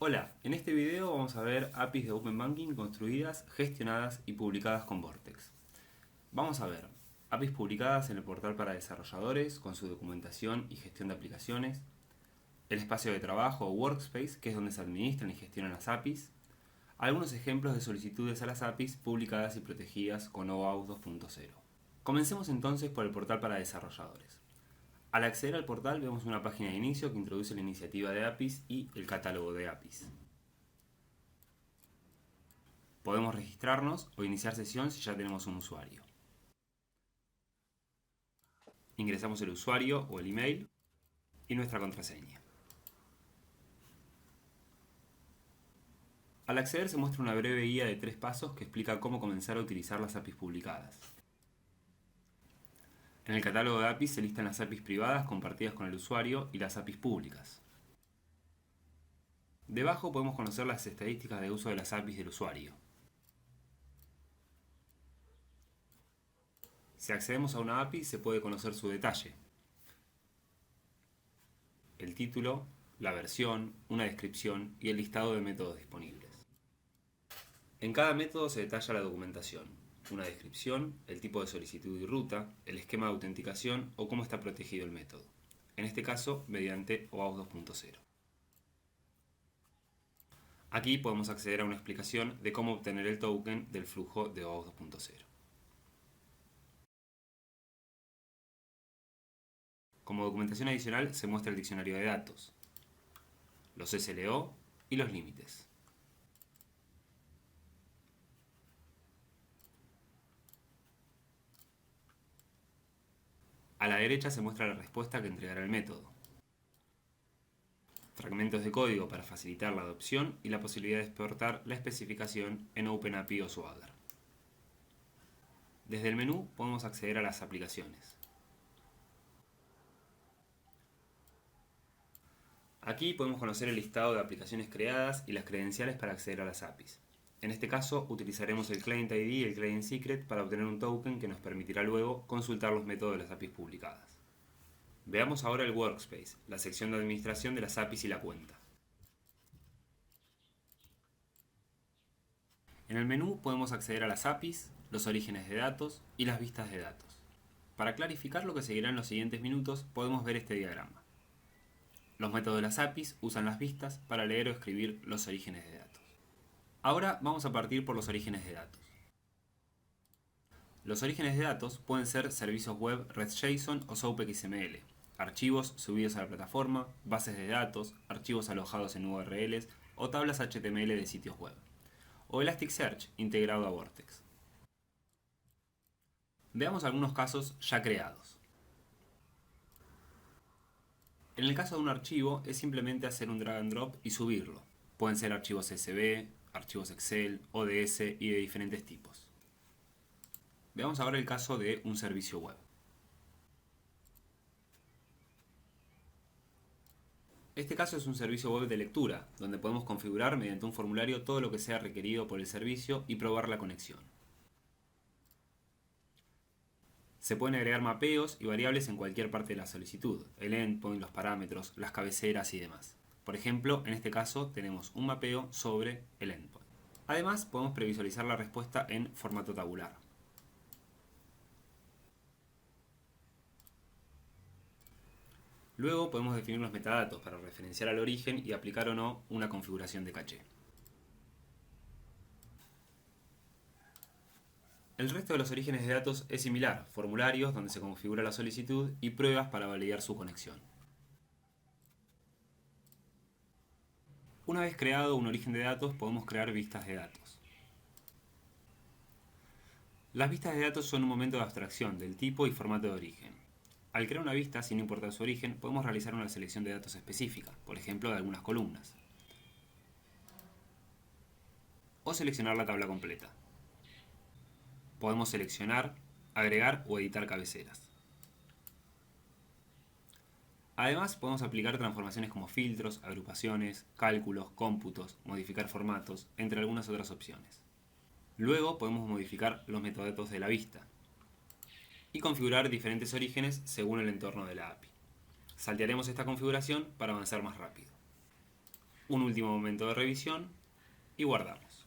Hola, en este video vamos a ver APIs de Open Banking construidas, gestionadas y publicadas con Vortex. Vamos a ver APIs publicadas en el portal para desarrolladores con su documentación y gestión de aplicaciones, el espacio de trabajo o Workspace, que es donde se administran y gestionan las APIs, algunos ejemplos de solicitudes a las APIs publicadas y protegidas con OAuth 2.0. Comencemos entonces por el portal para desarrolladores. Al acceder al portal vemos una página de inicio que introduce la iniciativa de APIs y el catálogo de APIs. Podemos registrarnos o iniciar sesión si ya tenemos un usuario. Ingresamos el usuario o el email y nuestra contraseña. Al acceder se muestra una breve guía de 3 pasos que explica cómo comenzar a utilizar las APIs publicadas. En el catálogo de APIs se listan las APIs privadas compartidas con el usuario y las APIs públicas. Debajo podemos conocer las estadísticas de uso de las APIs del usuario. Si accedemos a una API se puede conocer su detalle, el título, la versión, una descripción y el listado de métodos disponibles. En cada método se detalla la documentación, una descripción, el tipo de solicitud y ruta, el esquema de autenticación o cómo está protegido el método, en este caso mediante OAuth 2.0. Aquí podemos acceder a una explicación de cómo obtener el token del flujo de OAuth 2.0. Como documentación adicional se muestra el diccionario de datos, los SLO y los límites. A la derecha se muestra la respuesta que entregará el método, fragmentos de código para facilitar la adopción y la posibilidad de exportar la especificación en OpenAPI o Swagger. Desde el menú podemos acceder a las aplicaciones. Aquí podemos conocer el listado de aplicaciones creadas y las credenciales para acceder a las APIs. En este caso utilizaremos el Client ID y el Client Secret para obtener un token que nos permitirá luego consultar los métodos de las APIs publicadas. Veamos ahora el Workspace, la sección de administración de las APIs y la cuenta. En el menú podemos acceder a las APIs, los orígenes de datos y las vistas de datos. Para clarificar lo que seguirá en los siguientes minutos podemos ver este diagrama. Los métodos de las APIs usan las vistas para leer o escribir los orígenes de datos. Ahora vamos a partir por los orígenes de datos. Los orígenes de datos pueden ser servicios web REST-JSON o SOAP-XML, archivos subidos a la plataforma, bases de datos, archivos alojados en URLs o tablas HTML de sitios web, o Elasticsearch integrado a Vortex. Veamos algunos casos ya creados. En el caso de un archivo es simplemente hacer un drag and drop y subirlo. Pueden ser archivos CSV, archivos Excel, ODS y de diferentes tipos. Veamos ahora el caso de un servicio web. Este caso es un servicio web de lectura, donde podemos configurar mediante un formulario todo lo que sea requerido por el servicio y probar la conexión. Se pueden agregar mapeos y variables en cualquier parte de la solicitud, el endpoint, los parámetros, las cabeceras y demás. Por ejemplo, en este caso tenemos un mapeo sobre el endpoint. Además, podemos previsualizar la respuesta en formato tabular. Luego podemos definir los metadatos para referenciar al origen y aplicar o no una configuración de caché. El resto de los orígenes de datos es similar, formularios donde se configura la solicitud y pruebas para validar su conexión. Una vez creado un origen de datos podemos crear vistas de datos. Las vistas de datos son un momento de abstracción del tipo y formato de origen. Al crear una vista, sin importar su origen, podemos realizar una selección de datos específica, por ejemplo de algunas columnas, o seleccionar la tabla completa. Podemos seleccionar, agregar o editar cabeceras. Además, podemos aplicar transformaciones como filtros, agrupaciones, cálculos, cómputos, modificar formatos, entre algunas otras opciones. Luego podemos modificar los metadatos de la vista y configurar diferentes orígenes según el entorno de la API. Saltearemos esta configuración para avanzar más rápido. un último momento de revisión y guardamos.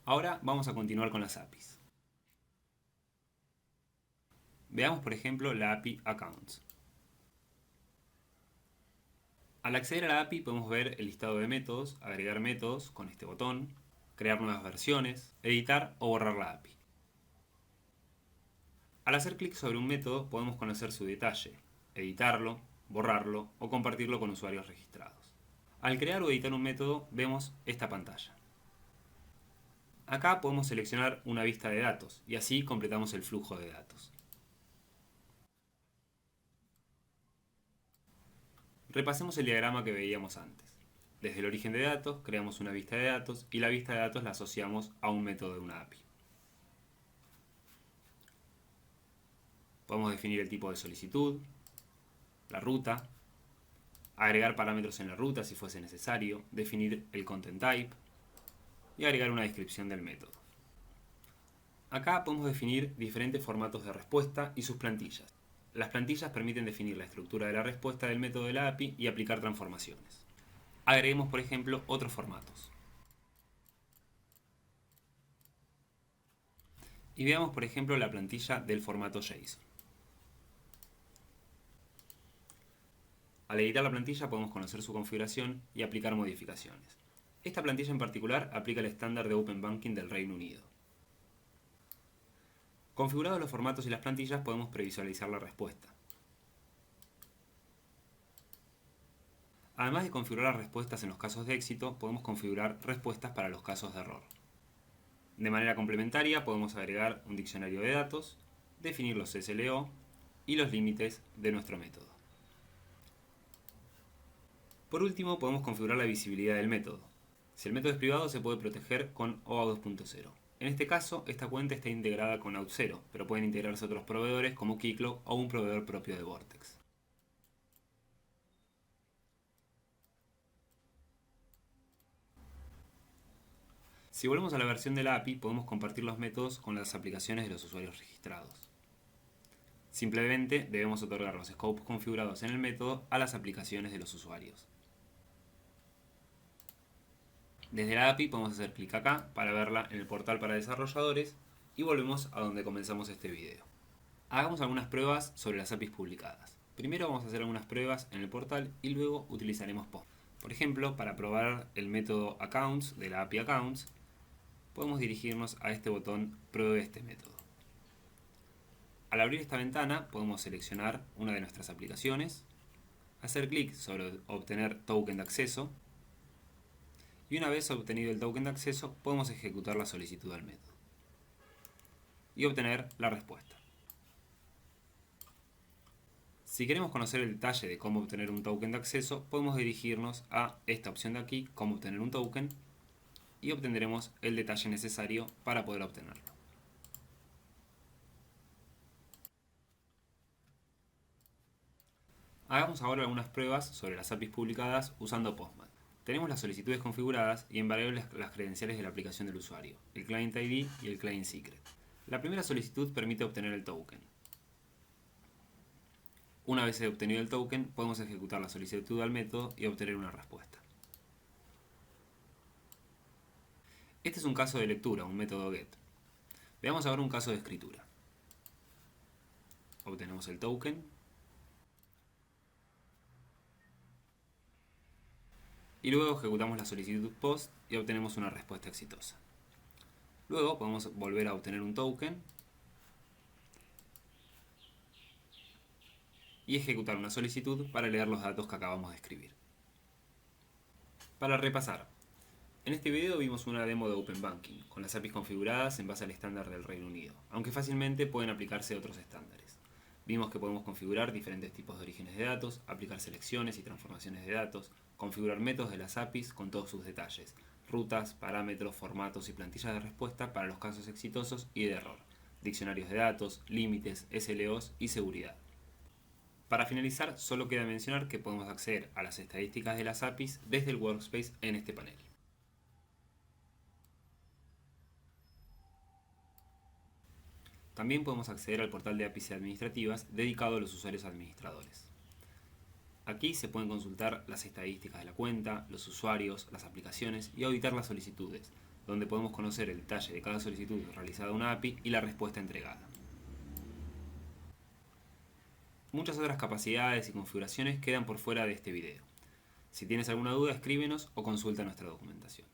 Ahora vamos a continuar con las APIs. Veamos por ejemplo la API Accounts. Al acceder a la API podemos ver el listado de métodos, agregar métodos con este botón, crear nuevas versiones, editar o borrar la API. Al hacer clic sobre un método podemos conocer su detalle, editarlo, borrarlo o compartirlo con usuarios registrados. Al crear o editar un método vemos esta pantalla. Acá podemos seleccionar una vista de datos y así completamos el flujo de datos. Repasemos el diagrama que veíamos antes. Desde el origen de datos creamos una vista de datos y la vista de datos la asociamos a un método de una API. Podemos definir el tipo de solicitud, la ruta, agregar parámetros en la ruta si fuese necesario, definir el content type y agregar una descripción del método. Acá podemos definir diferentes formatos de respuesta y sus plantillas. Las plantillas permiten definir la estructura de la respuesta del método de la API y aplicar transformaciones. Agreguemos, por ejemplo, otros formatos. Y veamos, por ejemplo, la plantilla del formato JSON. Al editar la plantilla podemos conocer su configuración y aplicar modificaciones. Esta plantilla en particular aplica el estándar de Open Banking del Reino Unido. Configurados los formatos y las plantillas podemos previsualizar la respuesta. Además de configurar las respuestas en los casos de éxito, podemos configurar respuestas para los casos de error. De manera complementaria podemos agregar un diccionario de datos, definir los SLO y los límites de nuestro método. Por último, podemos configurar la visibilidad del método. Si el método es privado, se puede proteger con OAuth 2.0. En este caso, esta cuenta está integrada con Auth0, pero pueden integrarse otros proveedores como Keycloak o un proveedor propio de Vortex. Si volvemos a la versión de la API, podemos compartir los métodos con las aplicaciones de los usuarios registrados. Simplemente debemos otorgar los scopes configurados en el método a las aplicaciones de los usuarios. Desde la API podemos hacer clic acá para verla en el portal para desarrolladores y volvemos a donde comenzamos este video. Hagamos algunas pruebas sobre las APIs publicadas. Primero vamos a hacer algunas pruebas en el portal y luego utilizaremos Postman. Por ejemplo, para probar el método Accounts de la API Accounts, podemos dirigirnos a este botón Pruebe este método. Al abrir esta ventana podemos seleccionar una de nuestras aplicaciones, hacer clic sobre Obtener token de acceso y una vez obtenido el token de acceso podemos ejecutar la solicitud al método y obtener la respuesta. Si queremos conocer el detalle de cómo obtener un token de acceso, podemos dirigirnos a esta opción de aquí, cómo obtener un token, y obtendremos el detalle necesario para poder obtenerlo. Hagamos ahora algunas pruebas sobre las APIs publicadas usando Postman. Tenemos las solicitudes configuradas y en variables las credenciales de la aplicación del usuario, el Client ID y el Client Secret. La primera solicitud permite obtener el token. Una vez obtenido el token, podemos ejecutar la solicitud al método y obtener una respuesta. Este es un caso de lectura, un método get. Veamos ahora un caso de escritura. Obtenemos el token y luego ejecutamos la solicitud post y obtenemos una respuesta exitosa. Luego podemos volver a obtener un token y ejecutar una solicitud para leer los datos que acabamos de escribir. Para repasar, en este video vimos una demo de Open Banking, con las APIs configuradas en base al estándar del Reino Unido, aunque fácilmente pueden aplicarse otros estándares. Vimos que podemos configurar diferentes tipos de orígenes de datos, aplicar selecciones y transformaciones de datos, configurar métodos de las APIs con todos sus detalles, rutas, parámetros, formatos y plantillas de respuesta para los casos exitosos y de error, diccionarios de datos, límites, SLOs y seguridad. Para finalizar, solo queda mencionar que podemos acceder a las estadísticas de las APIs desde el Workspace en este panel. También podemos acceder al portal de APIs administrativas dedicado a los usuarios administradores. Aquí se pueden consultar las estadísticas de la cuenta, los usuarios, las aplicaciones y auditar las solicitudes, donde podemos conocer el detalle de cada solicitud realizada a una API y la respuesta entregada. Muchas otras capacidades y configuraciones quedan por fuera de este video. Si tienes alguna duda, escríbenos o consulta nuestra documentación.